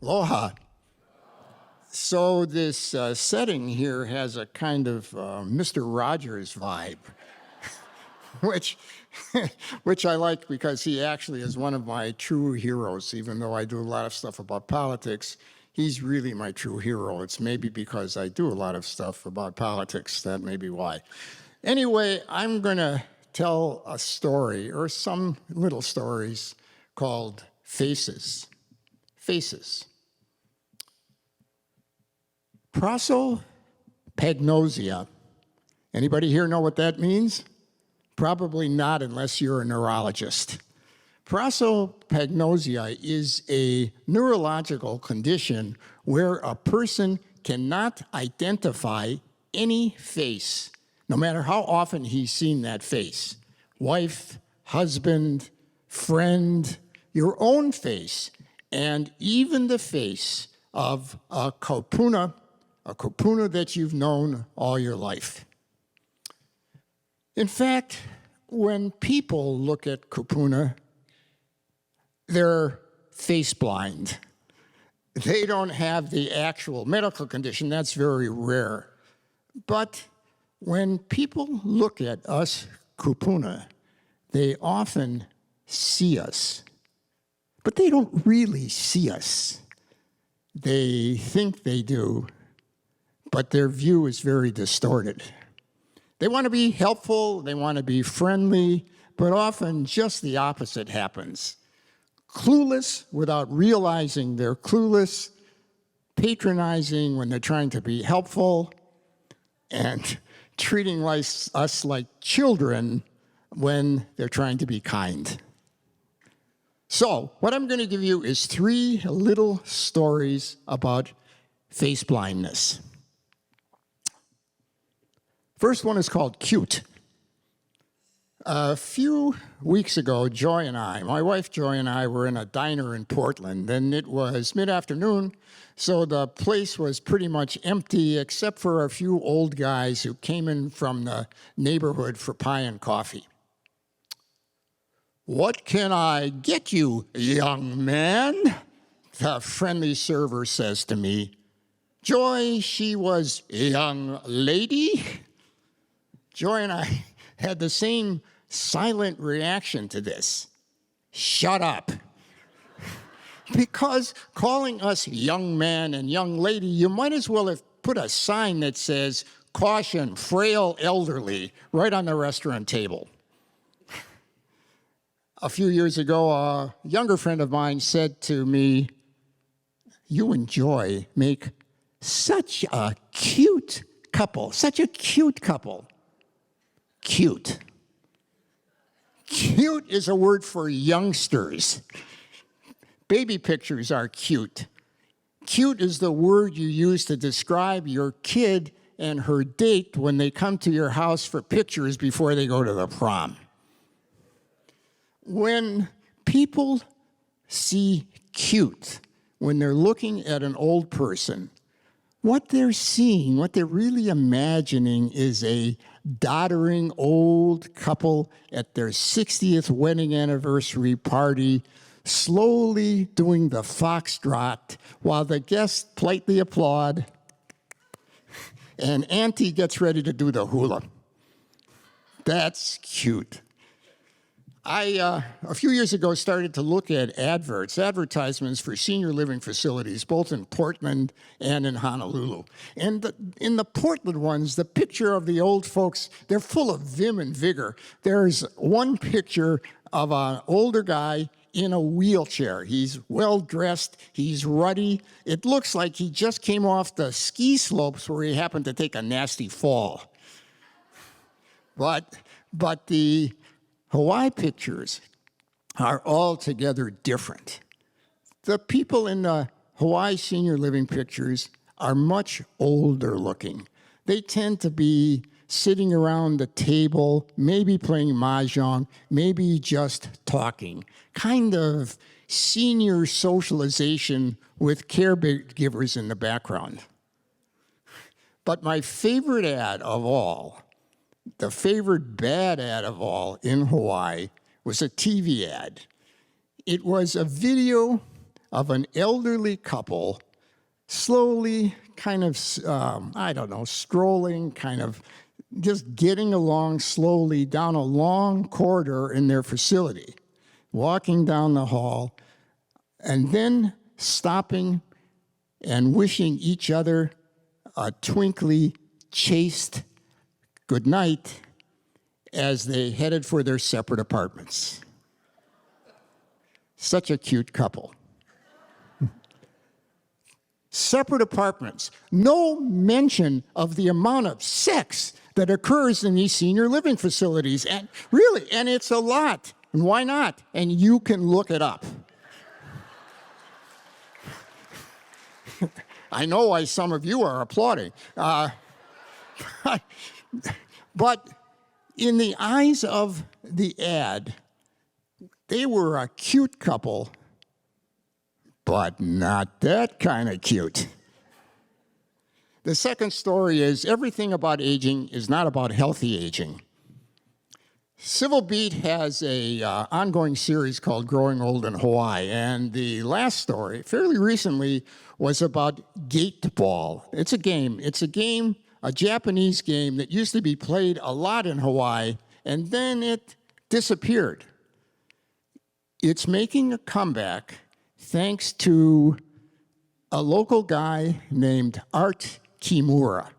Aloha. So this setting here has a kind of Mr. Rogers vibe, which, which I like because he actually is one of my true heroes. Even though I do a lot of stuff about politics, he's really my true hero. It's maybe because I do a lot of stuff about politics. That may be why. Anyway, I'm going to tell a story, or some little stories, called Faces. Faces. Prosopagnosia. Anybody here know what that means? Probably not unless you're a neurologist. Prosopagnosia is a neurological condition where a person cannot identify any face, no matter how often he's seen that face. Wife, husband, friend, your own face, and even the face of a kupuna that you've known all your life. In fact, when people look at kupuna, they're face blind. They don't have the actual medical condition. That's very rare. But when people look at us kupuna, they often see us. But they don't really see us. They think they do, but their view is very distorted. They want to be helpful, they want to be friendly, but often just the opposite happens. Clueless without realizing they're clueless, patronizing when they're trying to be helpful, and treating us like children when they're trying to be kind. So, what I'm going to give you is 3 little stories about face blindness. First one is called Cute. A few weeks ago, Joy and I, my wife Joy and I, were in a diner in Portland, and it was mid-afternoon, so the place was pretty much empty except for a few old guys who came in from the neighborhood for pie and coffee. "What can I get you, young man?" the friendly server says to me. Joy, she was a young lady. Joy and I had the same silent reaction to this. Shut up. Because calling us young man and young lady, you might as well have put a sign that says, "Caution, frail elderly," right on the restaurant table. A few years ago, a younger friend of mine said to me, "You and Joy make such a cute couple, such a cute couple." Cute. Cute is a word for youngsters. Baby pictures are cute. Cute is the word you use to describe your kid and her date when they come to your house for pictures before they go to the prom. When people see cute, when they're looking at an old person, what they're seeing, what they're really imagining is a doddering old couple at their 60th wedding anniversary party, slowly doing the foxtrot while the guests politely applaud and Auntie gets ready to do the hula. That's cute. I, a few years ago, started to look at advertisements for senior living facilities, both in Portland and in Honolulu. And in the Portland ones, the picture of the old folks, they're full of vim and vigor. There's one picture of an older guy in a wheelchair. He's well-dressed, he's ruddy. It looks like he just came off the ski slopes where he happened to take a nasty fall. But the Hawaii pictures are altogether different. The people in the Hawaii senior living pictures are much older looking. They tend to be sitting around the table, maybe playing mahjong, maybe just talking. Kind of senior socialization with caregivers in the background. But my favorite ad of all, the favorite bad ad of all in Hawaii, was a TV ad. It was a video of an elderly couple slowly kind of, strolling, kind of just getting along slowly down a long corridor in their facility, walking down the hall, and then stopping and wishing each other a twinkly, chaste good night as they headed for their separate apartments. Such a cute couple. Separate apartments. No mention of the amount of sex that occurs in these senior living facilities. And really, and it's a lot. And why not? And you can look it up. I know why some of you are applauding. But in the eyes of the ad, they were a cute couple, but not that kind of cute. The second story is everything about aging is not about healthy aging. Civil Beat has a ongoing series called Growing Old in Hawaii, and the last story, fairly recently, was about gate ball. It's a game, a Japanese game that used to be played a lot in Hawaii, and then it disappeared. It's making a comeback thanks to a local guy named Art Kimura.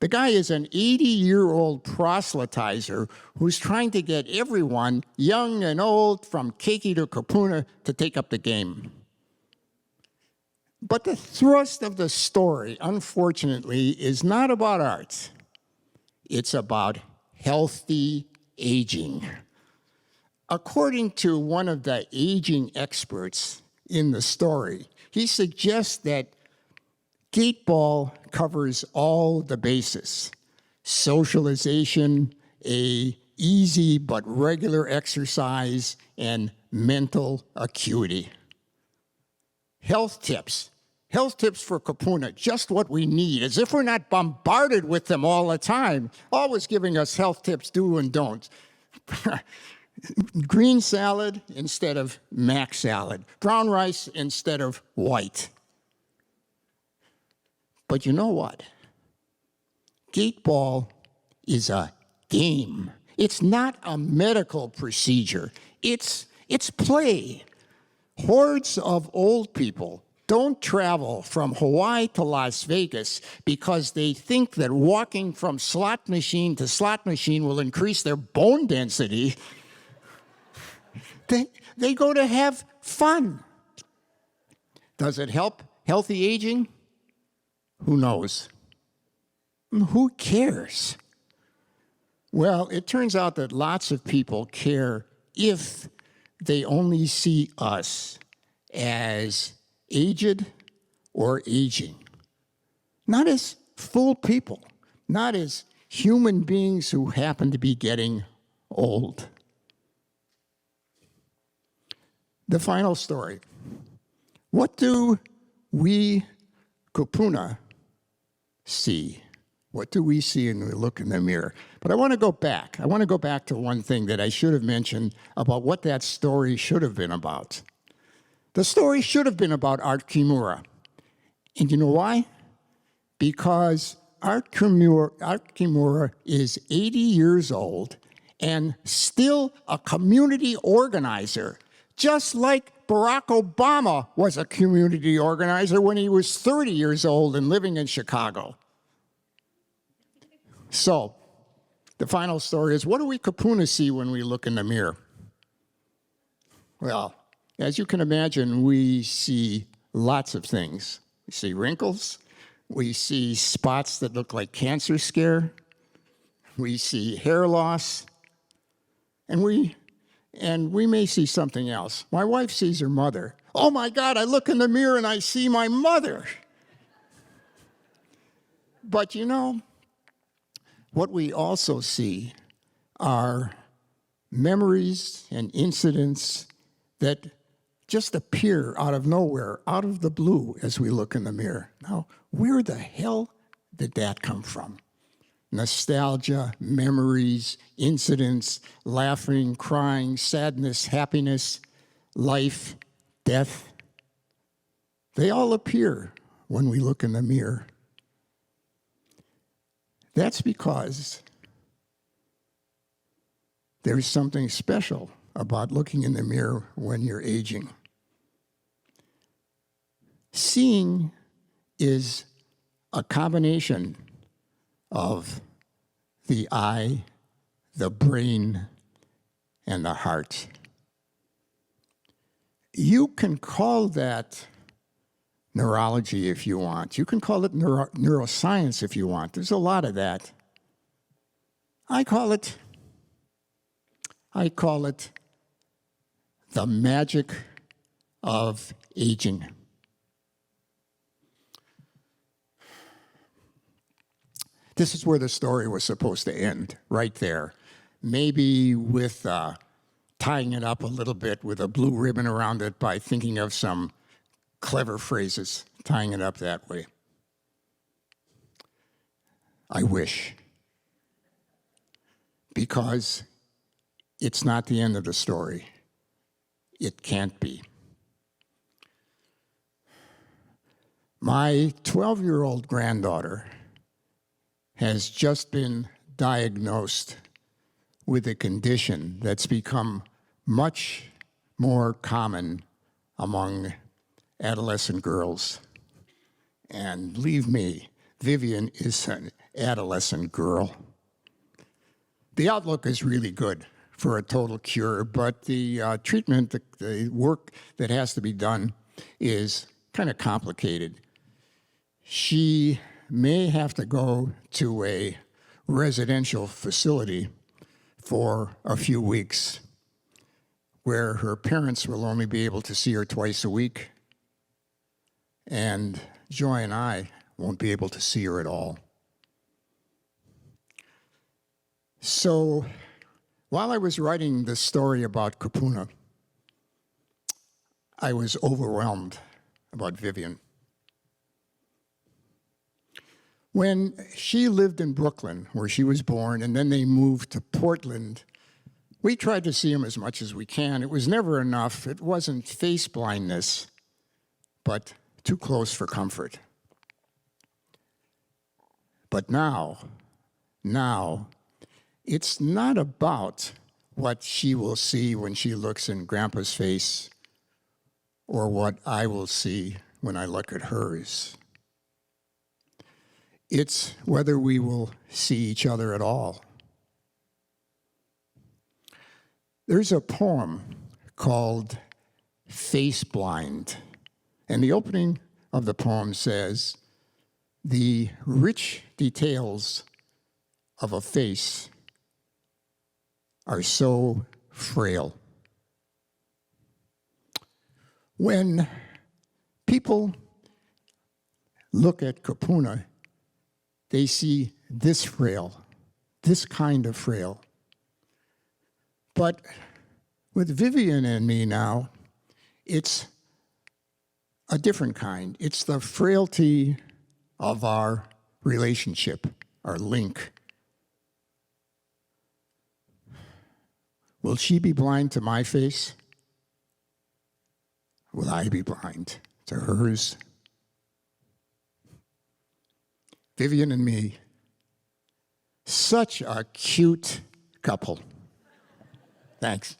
The guy is an 80-year-old proselytizer who's trying to get everyone, young and old, from Keiki to Kapuna, to take up the game. But the thrust of the story, unfortunately, is not about art. It's about healthy aging. According to one of the aging experts in the story, he suggests that gate ball covers all the bases. Socialization, a easy but regular exercise, and mental acuity. Health tips for Kapuna, just what we need, as if we're not bombarded with them all the time, always giving us health tips, do and don'ts. Green salad instead of mac salad. Brown rice instead of white. But you know what? Gate ball is a game. It's not a medical procedure. It's play. Hordes of old people don't travel from Hawaii to Las Vegas because they think that walking from slot machine to slot machine will increase their bone density. They go to have fun. Does it help healthy aging? Who knows? Who cares? Well, it turns out that lots of people care if they only see us as aged or aging. Not as full people, not as human beings who happen to be getting old. The final story. What do we Kupuna see? What do we see when we look in the mirror? But I want to go back. I want to go back to one thing that I should have mentioned about what that story should have been about. The story should have been about Art Kimura. And you know why? Because Art Kimura is 80 years old and still a community organizer, just like Barack Obama was a community organizer when he was 30 years old and living in Chicago. So, the final story is, what do we Kapuna see when we look in the mirror? Well, as you can imagine, we see lots of things. We see wrinkles. We see spots that look like cancer scare. We see hair loss. And we may see something else. My wife sees her mother. Oh my God, I look in the mirror and I see my mother. But you know, what we also see are memories and incidents that just appear out of nowhere, out of the blue as we look in the mirror. Now, where the hell did that come from? Nostalgia, memories, incidents, laughing, crying, sadness, happiness, life, death. They all appear when we look in the mirror. That's because there's something special about looking in the mirror when you're aging. Seeing is a combination of the eye, the brain, and the heart. You can call that neurology if you want. You can call it neuroscience if you want. There's a lot of that. I call it the magic of aging. This is where the story was supposed to end, right there. Maybe with tying it up a little bit with a blue ribbon around it by thinking of some clever phrases, tying it up that way. I wish. Because it's not the end of the story. It can't be. My 12-year-old granddaughter has just been diagnosed with a condition that's become much more common among adolescent girls. And believe me, Vivian is an adolescent girl. The outlook is really good for a total cure, but the treatment, the work that has to be done is kind of complicated. She may have to go to a residential facility for a few weeks where her parents will only be able to see her twice a week, and Joy and I won't be able to see her at all. So while I was writing this story about Kupuna, I was overwhelmed about Vivian. When she lived in Brooklyn, where she was born, and then they moved to Portland, we tried to see him as much as we can. It was never enough. It wasn't face blindness, but too close for comfort. But now, it's not about what she will see when she looks in Grandpa's face or what I will see when I look at hers. It's whether we will see each other at all. There's a poem called Face Blind, and the opening of the poem says, "The rich details of a face are so frail." When people look at Kupuna, they see this frail, this kind of frail. But with Vivian and me now, it's a different kind. It's the frailty of our relationship, our link. Will she be blind to my face? Will I be blind to hers? Vivian and me, such a cute couple. Thanks.